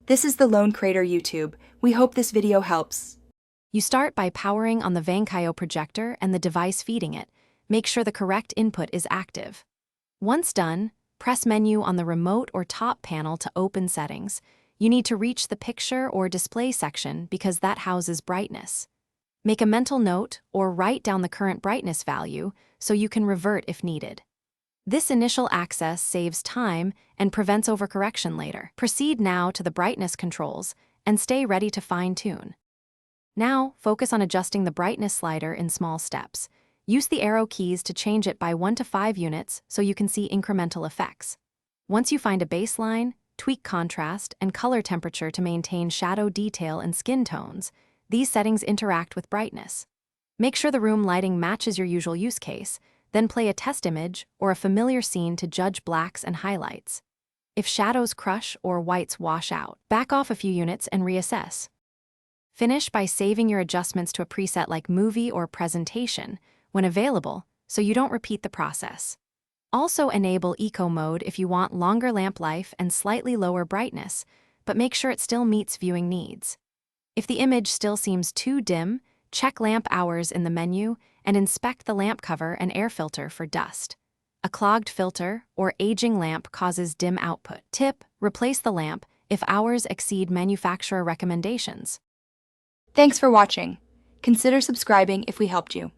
This is the Lone Crater YouTube. We hope this video helps. You start by powering on the Vankyo Projector and the device feeding it. Make sure the correct input is active. Once done, press Menu on the remote or top panel to open settings. You need to reach the Picture or Display section because that houses brightness. Make a mental note or write down the current brightness value so you can revert if needed. This initial access saves time and prevents overcorrection later. Proceed now to the brightness controls and stay ready to fine-tune. Now, focus on adjusting the brightness slider in small steps. Use the arrow keys to change it by 1 to 5 units so you can see incremental effects. Once you find a baseline, tweak contrast and color temperature to maintain shadow detail and skin tones. These settings interact with brightness. Make sure the room lighting matches your usual use case, then play a test image or a familiar scene to judge blacks and highlights. If shadows crush or whites wash out, back off a few units and reassess. Finish by saving your adjustments to a preset like Movie or Presentation when available so you don't repeat the process. Also enable Eco Mode if you want longer lamp life and slightly lower brightness, but make sure it still meets viewing needs. If the image still seems too dim, check lamp hours in the menu and inspect the lamp cover and air filter for dust. A clogged filter or aging lamp causes dim output. Tip: replace the lamp if hours exceed manufacturer recommendations. Thanks for watching. Consider subscribing if we helped you.